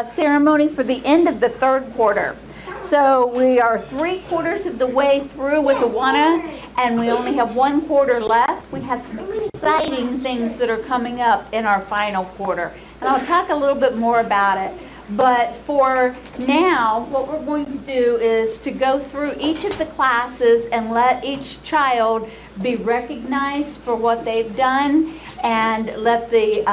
ceremony for the end of the third quarter. So we are 3/4 of the way through with Awana, and we only have 1/4 left. We have some exciting things that are coming up in our final quarter, and I'll talk a little bit more about it. But for now, what we're going to do is to go through each of the classes and let each child be recognized for what they've done, and let the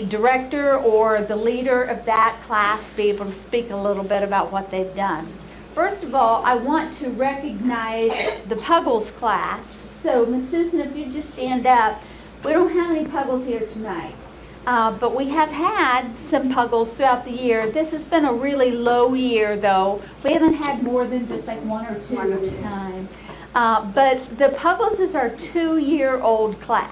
director or the leader of that class be able to speak a little bit about what they've done. First of all, I want to recognize the Puggles class. So Miss Susan, if you just stand up. We don't have any Puggles here tonight. But we have had some Puggles throughout the year. This has been a really low year, though. We haven't had more than just like one or two at a time. But the Puggles is our 2-year-old class.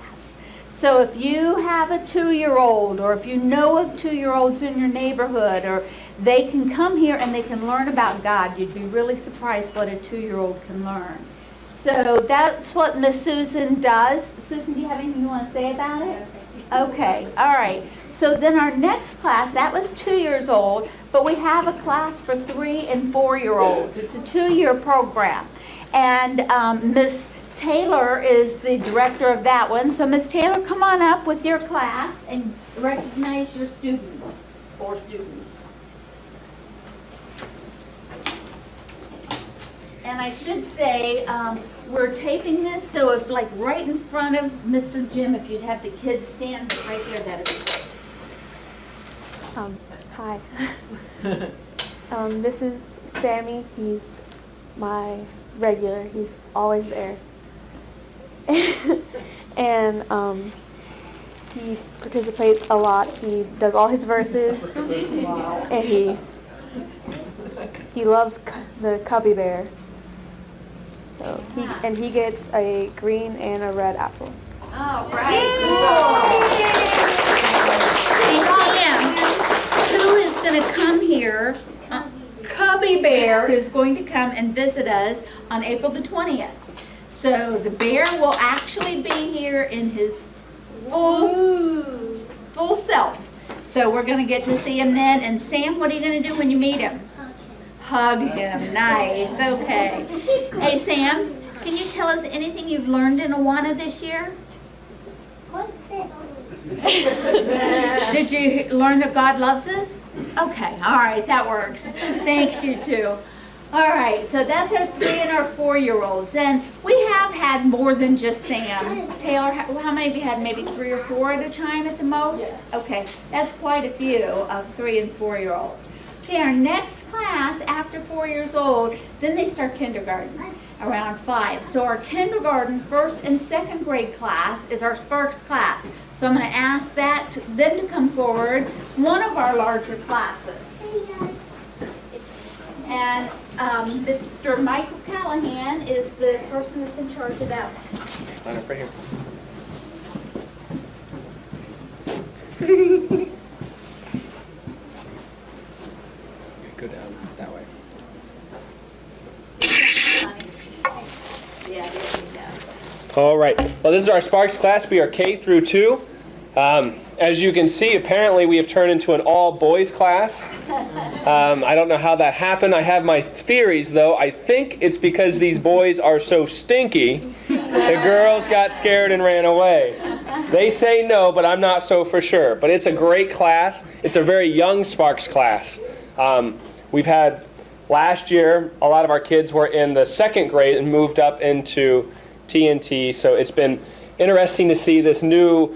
So if you have a 2-year-old, or if you know of 2-year-olds in your neighborhood, or they can come here and they can learn about God. You'd be really surprised what a 2-year-old can learn. So that's what Miss Susan does. Susan, do you have anything you want to say about it? Okay, all right. So then our next class, that was 2 years old, but we have a class for 3- and 4-year-olds. It's a 2-year program. And Miss Taylor is the director of that one. So Miss Taylor, come on up with your class and recognize your student or students. And I should say, we're taping this, so if like right in front of Mr. Jim, if you'd have the kids stand right there, that'd be great. Hi. This is Sammy. He's my regular. He's always there. And he participates a lot. He does all his verses. And he loves the Cubby Bear. So he gets a green and a red apple. All right. Hey Sam, who is going to come here? Cubby Bear is going to come and visit us on April the 20th. So the bear will actually be here in his full self. So we're going to get to see him then. And Sam, what are you going to do when you meet him? Hug him. Nice. Okay. Hey, Sam, can you tell us anything you've learned in Awana this year? What's this? Did you learn that God loves us? Okay. All right. That works. Thanks, you two. All right. So that's our 3- and our 4-year-olds. And we have had more than just Sam. Taylor, how many of you had maybe 3 or 4 at a time at the most? Okay. That's quite a few of 3- and 4-year-olds. See, our next class after 4 years old, then they start kindergarten around 5. So our kindergarten 1st and 2nd grade class is our Sparks class. So I'm going to ask them to come forward, one of our larger classes. And Mr. Michael Callahan is the person that's in charge of that one. Line up right here. Go down that way. Yeah, there you go. All right. Well, this is our Sparks class. We are K through 2. As you can see, apparently we have turned into an all-boys class. I don't know how that happened. I have my theories, though. I think it's because these boys are so stinky, the girls got scared and ran away. They say no, but I'm not so for sure. But it's a great class. It's a very young Sparks class. We've had, last year, a lot of our kids were in the 2nd grade and moved up into TNT. So it's been interesting to see this new,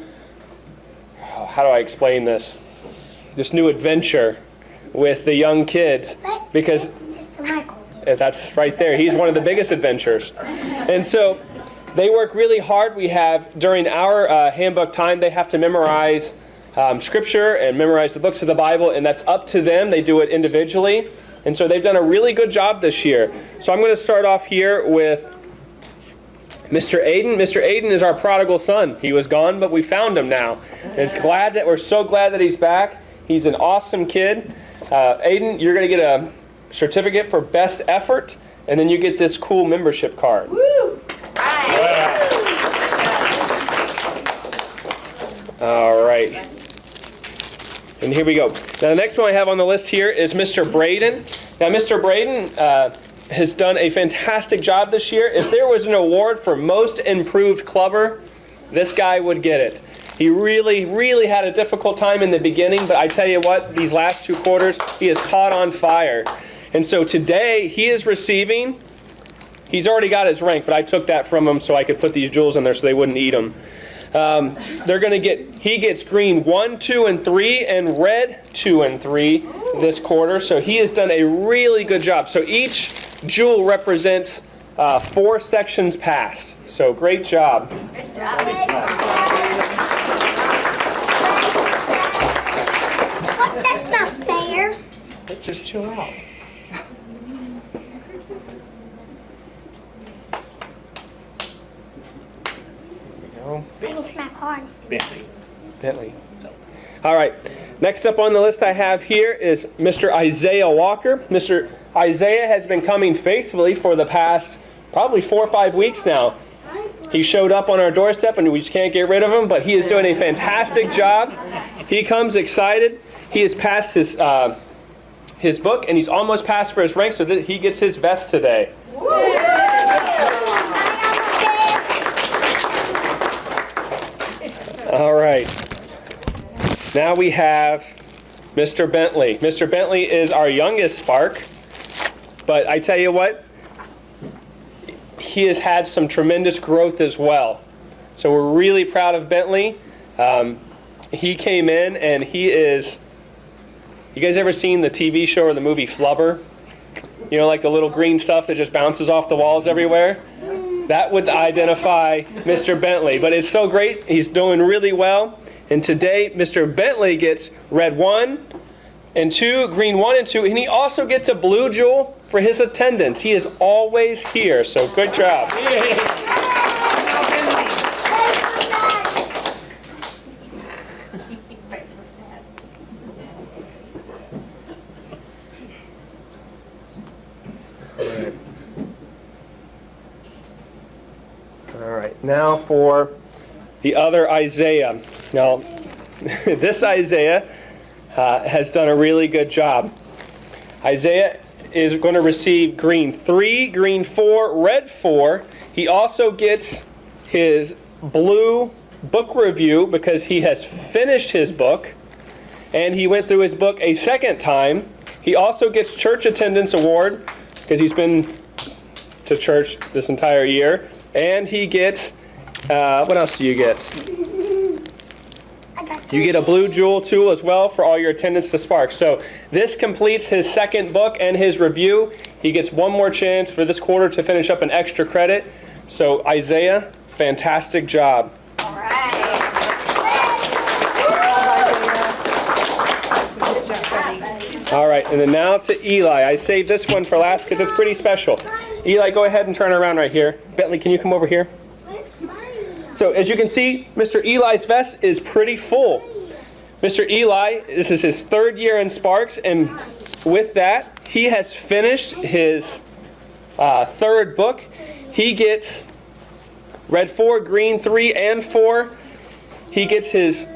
how do I explain this? This new adventure with the young kids. Because Mr. Michael. that's right there. He's one of the biggest adventures. And so they work really hard. We have, during our handbook time, they have to memorize Scripture and memorize the books of the Bible, and that's up to them. They do it individually. And so they've done a really good job this year. So I'm going to start off here with Mr. Aiden. Mr. Aiden is our prodigal son. He was gone, but we found him now. We're so glad that he's back. He's an awesome kid. Aiden, you're going to get a certificate for best effort, and then you get this cool membership card. Woo! Right. All right. And And here we go. Now the next one I have on the list here is Mr. Braden. Now Mr. Braden has done a fantastic job this year. If there was an award for most improved clubber, this guy would get it. He really, really had a difficult time in the beginning, but I tell you what, these last 2 quarters, he has caught on fire. And so today he is receiving, he's already got his rank, but I took that from him so I could put these jewels in there so they wouldn't eat them. He gets green 1, 2, and 3, and red 2 and 3 this quarter. So he has done a really good job. So each jewel represents 4 sections passed. So great job. Good job. What? That's not fair. Just chill out. It'll smack hard. Bentley. All right. Next up on the list I have here is Mr. Isaiah Walker. Mr. Isaiah has been coming faithfully for the past probably 4 or 5 weeks now. He showed up on our doorstep and we just can't get rid of him, but he is doing a fantastic job. He comes excited. He has passed his book and he's almost passed for his rank, so that he gets his vest today. All right. Now we have Mr. Bentley. Mr. Bentley is our youngest Spark, but I tell you what, he has had some tremendous growth as well. So we're really proud of Bentley. He came in and he is, you guys ever seen the TV show or the movie Flubber? You know, like the little green stuff that just bounces off the walls everywhere? That would identify Mr. Bentley. But it's so great. He's doing really well. And today, Mr. Bentley gets red 1 and 2, green 1 and 2, and he also gets a blue jewel for his attendance. He is always here, so good job. All right, now for the other Isaiah. Now, this Isaiah has done a really good job. Isaiah is going to receive green 3, green 4, red 4. He also gets his blue book review because he has finished his book and he went through his book a second time. He also gets church attendance award because he's been to church this entire year. And he gets, what else do you get? You get a blue jewel too as well for all your attendance to Spark. So this completes his second book and his review. He gets one more chance for this quarter to finish up an extra credit. So Isaiah, fantastic job. All right. All right, and then now to Eli. I saved this one for last because it's pretty special. Eli, go ahead and turn around right here. Bentley, can you come over here? So as you can see, Mr. Eli's vest is pretty full. Mr. Eli, this is his 3rd year in Sparks, and with that, he has finished his 3rd book. He gets red 4, green 3, and 4. He gets his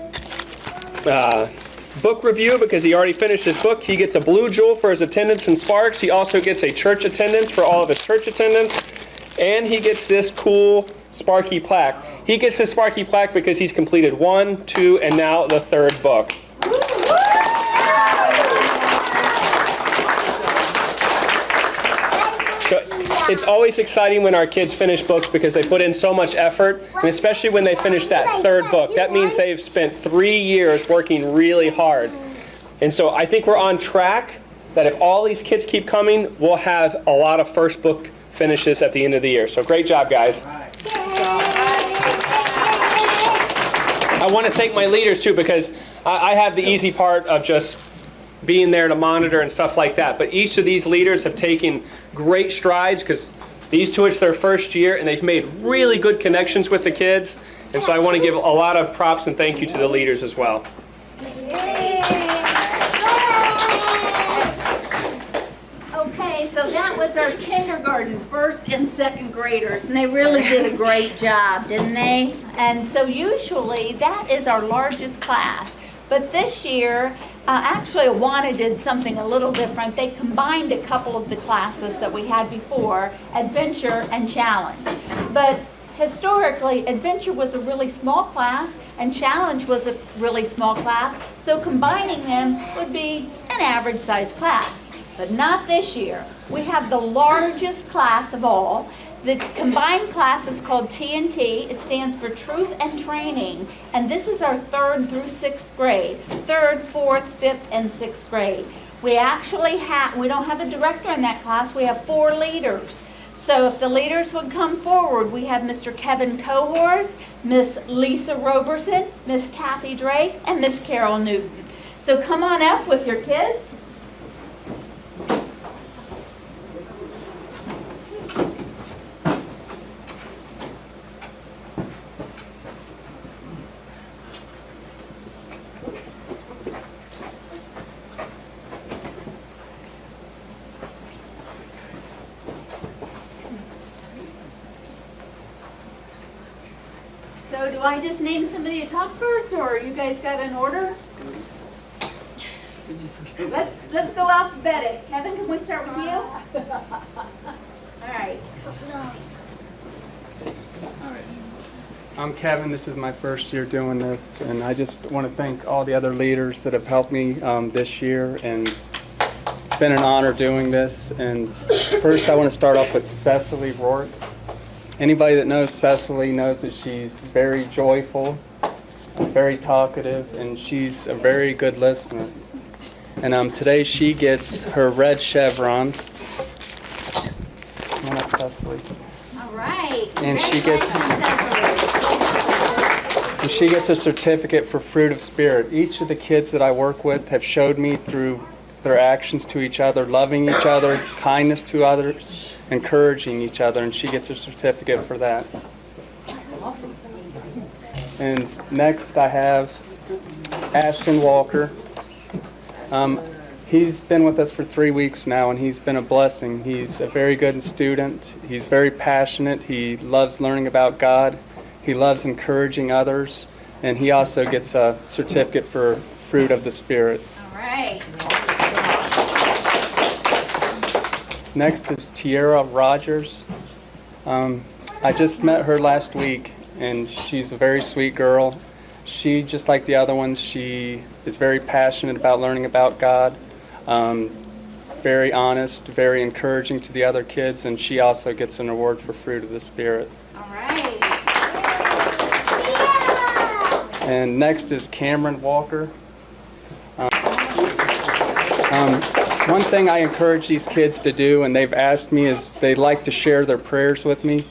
book review because he already finished his book. He gets a blue jewel for his attendance in Sparks. He also gets a church attendance for all of his church attendance. And he gets this cool Sparky plaque. He gets this Sparky plaque because he's completed 1, 2, and now the 3rd book. So it's always exciting when our kids finish books because they put in so much effort, and especially when they finish that 3rd book. That means they've spent 3 years working really hard. And so I think we're on track that if all these kids keep coming, we'll have a lot of first book finishes at the end of the year. So great job, guys. I want to thank my leaders too because I have the easy part of just being there to monitor and stuff like that. But each of these leaders have taken great strides because these two, it's their 1st year and they've made really good connections with the kids. And so I want to give a lot of props and thank you to the leaders as well. Okay, so that was our kindergarten 1st and 2nd graders, and they really did a great job, didn't they? And so usually that is our largest class. But this year, Actually, Awana did something a little different. They combined a couple of the classes that we had before, Adventure and Challenge. But historically, Adventure was a really small class and Challenge was a really small class, so combining them would be an average size class. But not this year. We have the largest class of all. The combined class is called TNT. It stands for Truth and Training, and this is our 3rd through 6th grade. 3rd, 4th, 5th, and 6th grade. We don't have a director in that class. We have 4 leaders. So if the leaders would come forward, we have Mr. Kevin Cohors, Miss Lisa Roberson, Miss Kathy Drake, and Miss Carol Newton. So come on up with your kids. So do I just name somebody to talk first, or you guys got an order? Let's go alphabetic. Kevin, can we start with you? All right. I'm Kevin. This is my first year doing this, and I just want to thank all the other leaders that have helped me this year, and it's been an honor doing this. And first I want to start off with Cecily Rourke. Anybody that knows Cecily knows that she's very joyful, very talkative, and she's a very good listener. And today she gets her red chevron. Come on up, Cecily. All right. And she gets a certificate for Fruit of Spirit. Each of the kids that I work with have showed me through their actions to each other, loving each other, kindness to others, encouraging each other, and she gets a certificate for that. Awesome. And next I have Ashton Walker. He's been with us for 3 weeks now, and he's been a blessing. He's a very good student. He's very passionate. He loves learning about God. He loves encouraging others, and he also gets a certificate for Fruit of the Spirit. All right. Next is Tiara Rogers. I just met her last week, and she's a very sweet girl. She, just like the other ones, she is very passionate about learning about God, very honest, very encouraging to the other kids, and she also gets an award for Fruit of the Spirit. All right. And next is Cameron Walker. One thing I encourage these kids to do, and they've asked me, is they like to share their prayers with me.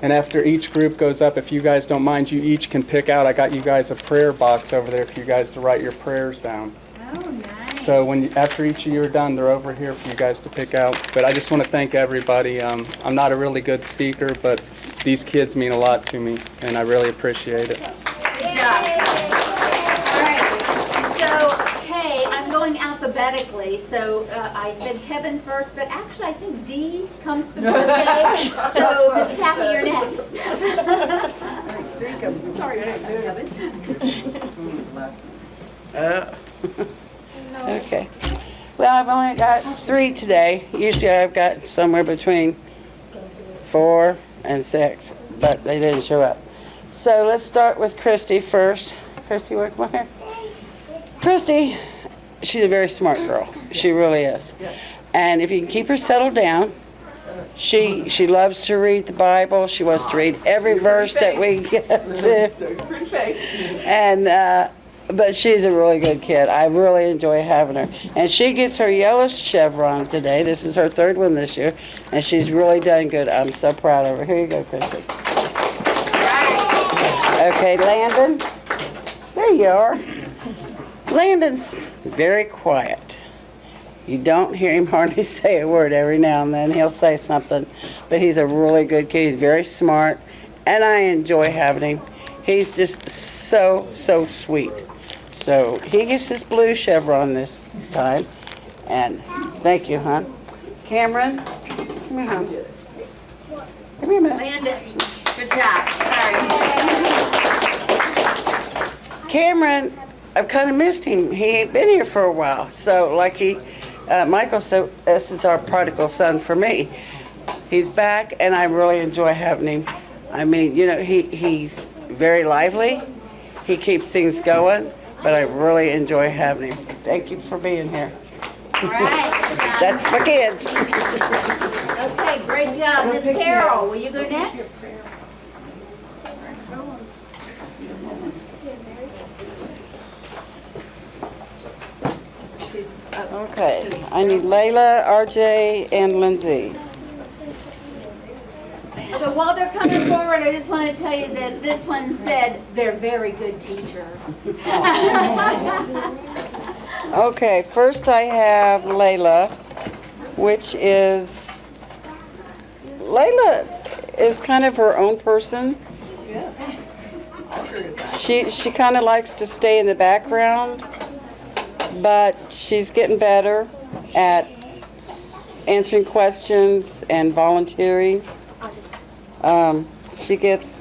And after each group goes up, if you guys don't mind, you each can pick out. I got you guys a prayer box over there for you guys to write your prayers down. Oh, nice. So after each of you are done, they're over here for you guys to pick out. But I just want to thank everybody. I'm not a really good speaker, but these kids mean a lot to me, and I really appreciate it. Good job. All right. So, Kay, I'm going alphabetically. So I said Kevin first, but actually I think D comes before Kay. So, Miss Kathy, you're next. Sorry about that, Kevin. Okay. Well, I've only got 3 today. Usually I've got somewhere between 4 and 6, but they didn't show up. So let's start with Christy first. Christy, want to come up here? Christy, she's a very smart girl. She really is. And if you can keep her settled down, she loves to read the Bible. She wants to read every verse that we get to. And but she's a really good kid. I really enjoy having her. And she gets her yellow chevron today. This is her 3rd one this year. And she's really done good. I'm so proud of her. Here you go, Christy. Okay, Landon. There you are. Landon's very quiet. You don't hear him hardly say a word. Every now and then he'll say something. But he's a really good kid. He's very smart. And I enjoy having him. He's just so sweet. So he gets his blue chevron this time. And thank you, hon. Cameron, come here, hon. Come here, man. Landon, good job. Sorry. Cameron I've kind of missed him. He ain't been here for a while. So like Michael said, this is our prodigal son for me. He's back, and I really enjoy having him. I mean, you know, he's very lively. He keeps things going, but I really enjoy having him. Thank you for being here. All right. That's my kids. Okay, great job. Miss Carol, will you go next? Okay, I need Layla, RJ, and Lindsay. Okay, while they're coming forward, I just want to tell you that this one said they're very good teachers. Okay, first I have Layla, which is, Layla is kind of her own person. She kind of likes to stay in the background, but she's getting better at answering questions and volunteering. She gets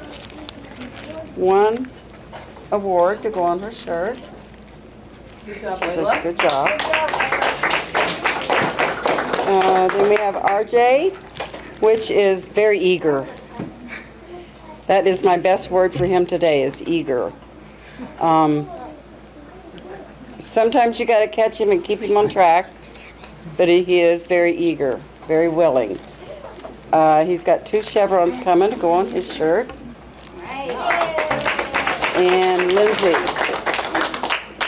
one award to go on her shirt. She does a good job. Then we have RJ, which is very eager. That is my best word for him today, is eager. Sometimes you got to catch him and keep him on track, but he is very eager, very willing. He's got 2 chevrons coming to go on his shirt. And Lindsay.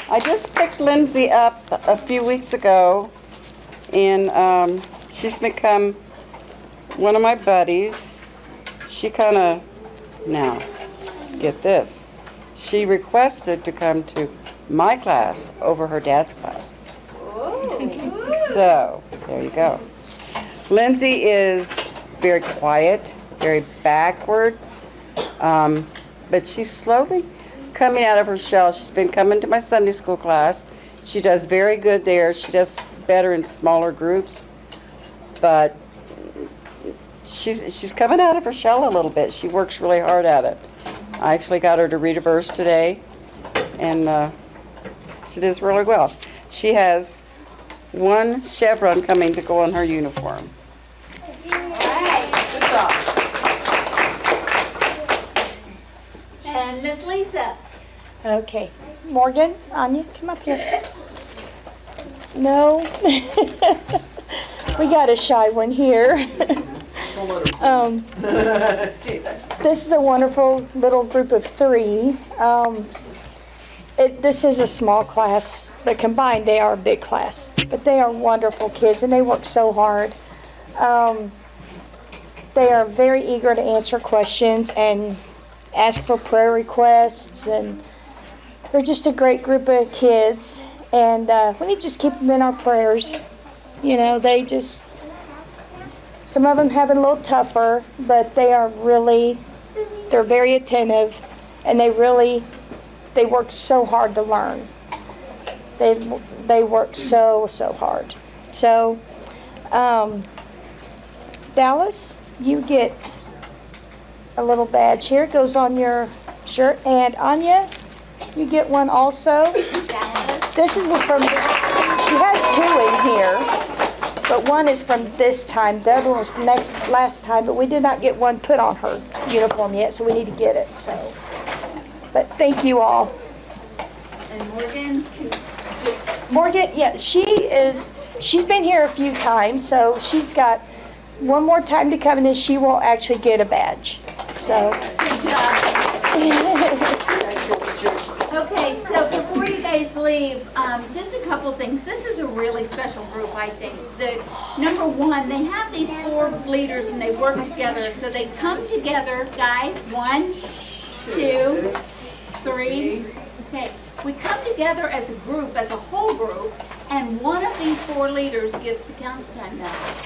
I just picked Lindsay up a few weeks ago, and she's become one of my buddies. She kind of, now, get this, she requested to come to my class over her dad's class. So, there you go. Lindsay is very quiet, very backward, but she's slowly coming out of her shell. She's been coming to my Sunday school class. She does very good there. She does better in smaller groups, but she's coming out of her shell a little bit. She works really hard at it. I actually got her to read a verse today, and she does really well. She has 1 chevron coming to go on her uniform. And Miss Lisa. Okay. Morgan, Anya, come up here. No. We got a shy one here. This is a wonderful little group of 3. This is a small class, but combined they are a big class. But they are wonderful kids, and they work so hard. They are very eager to answer questions and ask for prayer requests, and they're just a great group of kids. And we need to just keep them in our prayers. You know, some of them have it a little tougher, but they're very attentive, and they work so hard to learn. They work so hard. So, Dallas, you get a little badge here. It goes on your shirt. And Anya, you get one also. This is from, she has 2 in here, but one is from this time. The other one was from last time, but we did not get one put on her uniform yet, so we need to get it. So, but thank you all. And Morgan, Morgan, yeah, she's been here a few times, so she's got one more time to come, and then she will actually get a badge. So. good job. Okay, so before you guys leave, just a couple things. This is a really special group, I think. Number 1, they have these 4 leaders, and they work together. So they come together, guys. 1, 2, 3. Okay. We come together as a group, as a whole group, and one of these 4 leaders gives the council time back.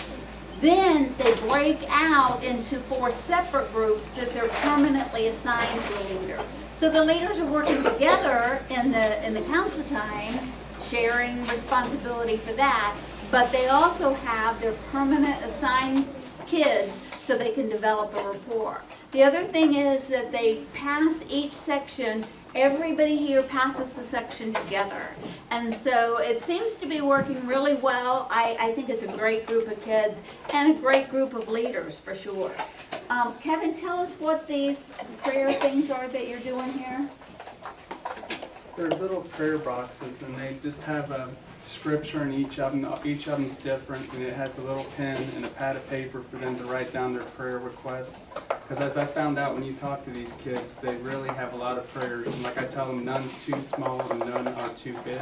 Then they break out into 4 separate groups that they're permanently assigned to a leader. So the leaders are working together in the council time, sharing responsibility for that, but they also have their permanent assigned kids so they can develop a rapport. The other thing is that they pass each section. Everybody here passes the section together. And so it seems to be working really well. I think it's a great group of kids and a great group of leaders for sure. Kevin, tell us what these prayer things are that you're doing here. They're little prayer boxes, and they just have a scripture in each of them. Each of them's different, and it has a little pen and a pad of paper for them to write down their prayer request. Because as I found out when you talk to these kids, they really have a lot of prayers. And like I tell them, none's too small and none are too big.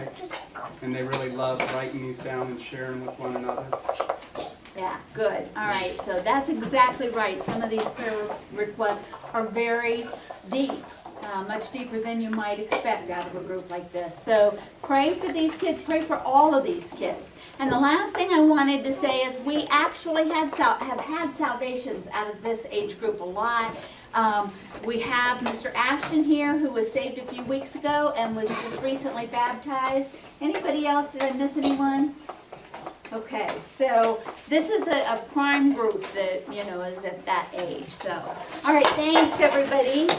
And they really love writing these down and sharing with one another. Yeah, good. All right, so that's exactly right. Some of these prayer requests are very deep, much deeper than you might expect out of a group like this. So pray for these kids, pray for all of these kids. And the last thing I wanted to say is we actually have had salvations out of this age group a lot. We have Mr. Ashton here, who was saved a few weeks ago and was just recently baptized. Anybody else? Did I miss anyone? Okay, so this is a prime group that, you know, is at that age. So, all right, thanks, everybody.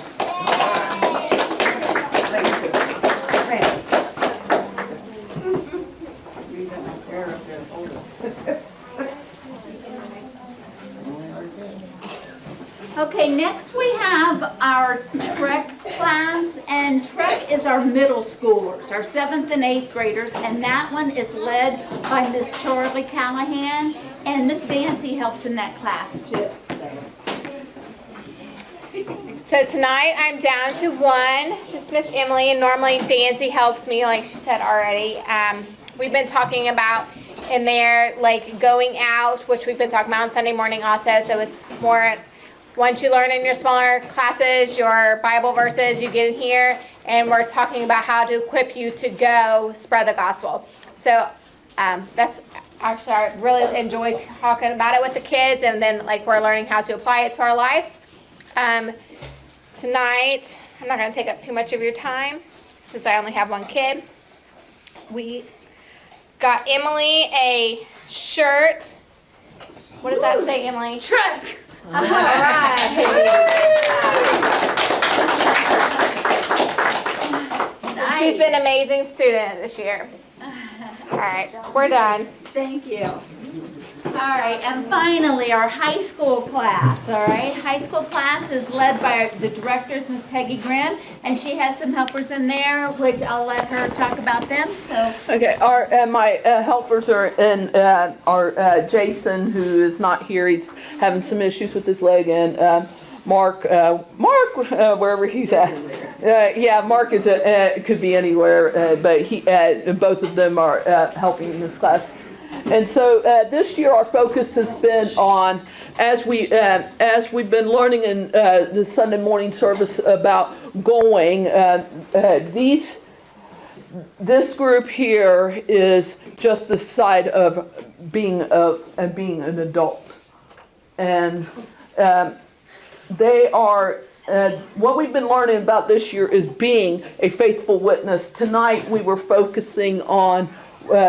Okay, next we have our Trek class, and Trek is our middle schoolers, our 7th and 8th graders, and that one is led by Miss Charlie Callahan, and Miss Dancy helps in that class too. So tonight I'm down to one, just Miss Emily, and normally Dancy helps me, like she said already. We've been talking about in there, like going out, which we've been talking about on Sunday morning also, so it's more. Once you learn in your smaller classes, your Bible verses, you get in here, and we're talking about how to equip you to go spread the gospel. So that's actually, I really enjoy talking about it with the kids, and then like we're learning how to apply it to our lives. Tonight, I'm not going to take up too much of your time since I only have one kid. We got Emily a shirt. What does that say, Emily? Trek! All right. Nice. She's been an amazing student this year. All right, we're done. Thank you. All right, and finally, our high school class, all right? High school class is led by the directors, Miss Peggy Grimm, and she has some helpers in there, which I'll let her talk about them, so. Okay, my helpers are in, Jason, who is not here. He's having some issues with his leg, and Mark, wherever he's at. Yeah, Mark is could be anywhere, but both of them are helping in this class. And so this year our focus has been on, as we've been learning in the Sunday morning service about going, this group here is just the side of being an adult. And they are, what we've been learning about this year is being a faithful witness. Tonight we were focusing on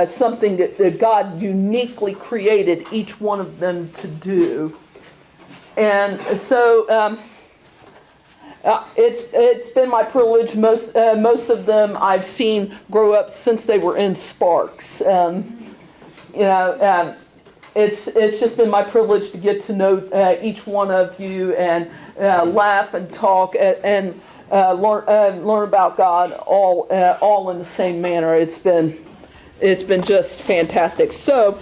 something that God uniquely created each one of them to do. And so it's been my privilege. Most of them I've seen grow up since they were in Sparks. It's just been my privilege to get to know each one of you and laugh and talk and learn about God all in the same manner. It's been just fantastic. So,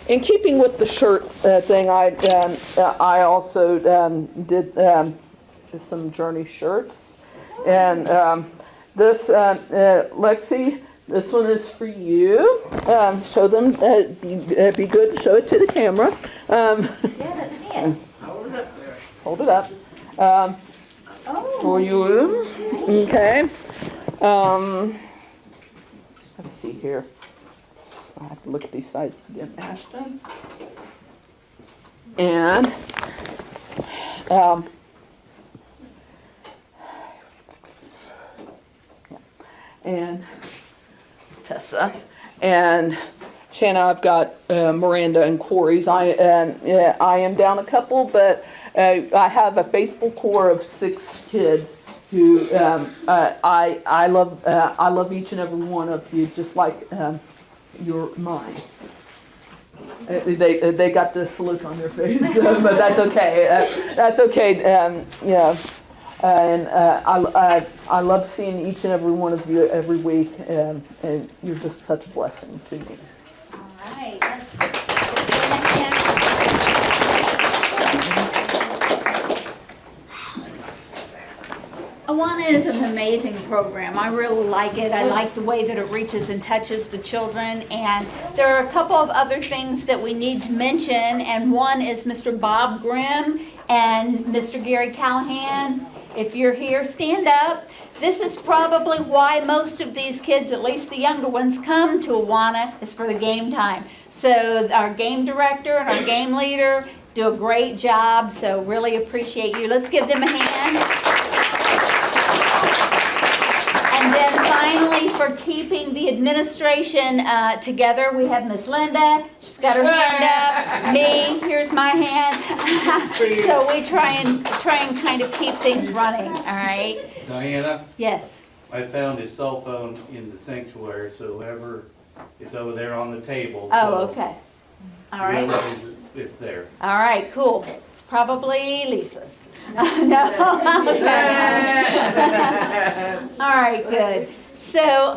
in keeping with the shirt thing, I also did some Journey shirts, and this Lexi, this one is for you. Show them. Be good. Show it to the camera. Yeah, let's see it. Hold it up. For you. Okay. Let's see here. I have to look at these sizes again, Ashton. And and Tessa and Shanna. I've got Miranda and Corey's. I am down a couple, but I have a faithful core of 6 kids who I love each and every one of you, just like you're mine. They got the salute on their face, but that's okay. That's okay. Yeah, and I love seeing each and every one of you every week, and you're just such a blessing to me. All right. Awana is an amazing program. I really like it. I like the way that it reaches and touches the children. And there are a couple of other things that we need to mention. And one is Mr. Bob Grimm and Mr. Gary Callahan. If you're here, stand up. This is probably why most of these kids, at least the younger ones, come to Awana, is for the game time. So our game director and our game leader do a great job. So really appreciate you. Let's give them a hand. And then finally, for keeping the administration together, we have Miss Linda. She's got her hand up. Me, here's my hand. So we try and kind of keep things running. All right. Diana, Yes. I found his cell phone in the sanctuary, so whoever, it's over there on the table. Oh, so okay. All right. It's there. All right. Cool. It's probably Lisa's. No. All right, good. So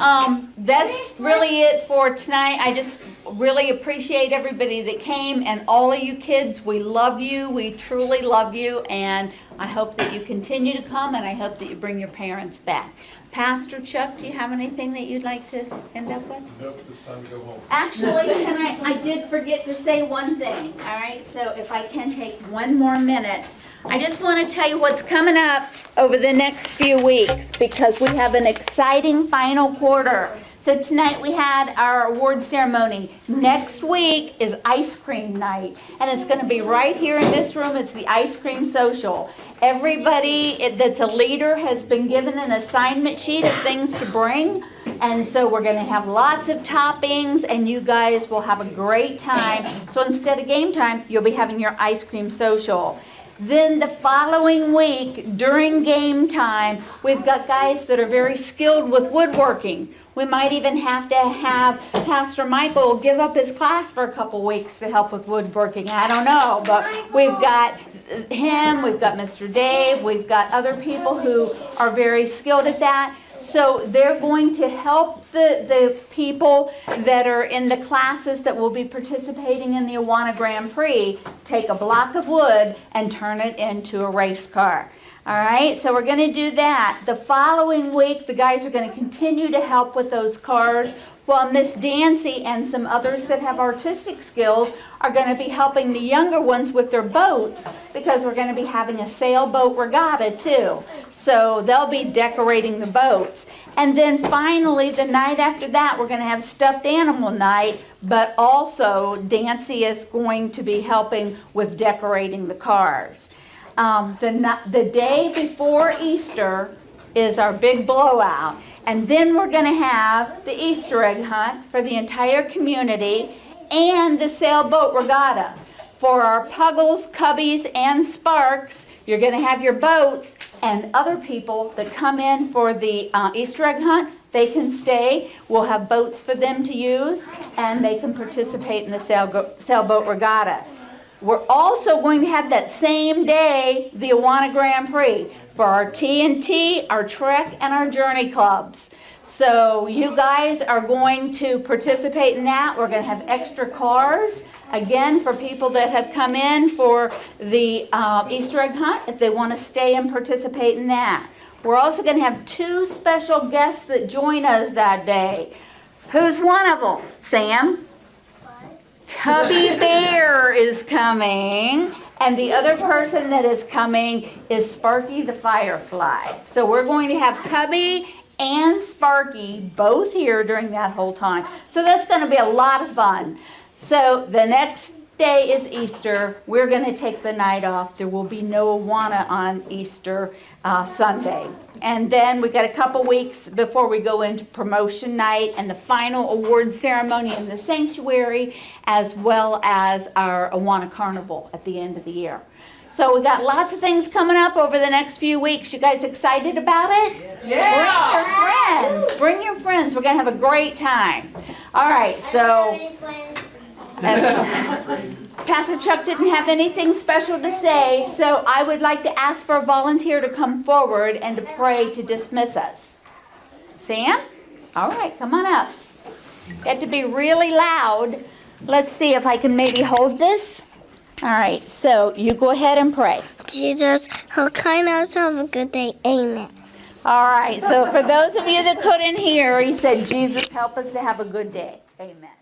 that's really it for tonight. I just really appreciate everybody that came, and all of you kids. We love you. We truly love you, and I hope that you continue to come, and I hope that you bring your parents back. Pastor Chuck, do you have anything that you'd like to end up with? Nope, it's time to go home. Actually, I did forget to say one thing, all right? So if I can take one more minute. I just want to tell you what's coming up over the next few weeks, because we have an exciting final quarter. So tonight we had our award ceremony. Next week is ice cream night, and it's going to be right here in this room. It's the ice cream social. Everybody that's a leader has been given an assignment sheet of things to bring, and so we're going to have lots of toppings, and you guys will have a great time. So instead of game time, you'll be having your ice cream social. Then the following week, during game time, we've got guys that are very skilled with woodworking. We might even have to have Pastor Michael give up his class for a couple weeks to help with woodworking. I don't know, but we've got him, we've got Mr. Dave, we've got other people who are very skilled at that. So they're going to help the people that are in the classes that will be participating in the Awana Grand Prix take a block of wood and turn it into a race car. All right, so we're going to do that. The following week, the guys are going to continue to help with those cars, while Miss Dancy and some others that have artistic skills are going to be helping the younger ones with their boats, because we're going to be having a sailboat regatta too. So they'll be decorating the boats. And then finally, the night after that, we're going to have stuffed animal night, but also Dancy is going to be helping with decorating the cars. The day before Easter is our big blowout. And then we're going to have the Easter egg hunt for the entire community and the sailboat regatta. For our Puggles, Cubbies, and Sparks, you're going to have your boats, and other people that come in for the Easter egg hunt, they can stay. We'll have boats for them to use, and they can participate in the sailboat regatta. We're also going to have that same day the Awana Grand Prix for our TNT, our Trek, and our Journey clubs. So you guys are going to participate in that. We're going to have extra cars, again, for people that have come in for the Easter egg hunt, if they want to stay and participate in that. We're also going to have 2 special guests that join us that day. Who's one of them? Sam? Cubby Bear is coming, and the other person that is coming is Sparky the Firefly. So we're going to have Cubby and Sparky both here during that whole time. So that's going to be a lot of fun. So the next day is Easter. We're going to take the night off. There will be no Awana on Easter Sunday. And then we got a couple weeks before we go into promotion night and the final award ceremony in the sanctuary, as well as our Awana Carnival at the end of the year. So we got lots of things coming up over the next few weeks. You guys excited about it? Yeah. Bring your friends. We're going to have a great time. All right, so Pastor Chuck didn't have anything special to say, so I would like to ask for a volunteer to come forward and to pray to dismiss us. Sam? All right, come on up. You have to be really loud. Let's see if I can maybe hold this. All right, so you go ahead and pray. Jesus, help kind us have a good day. Amen. All right, so for those of you that couldn't hear, he said, Jesus, help us to have a good day. Amen.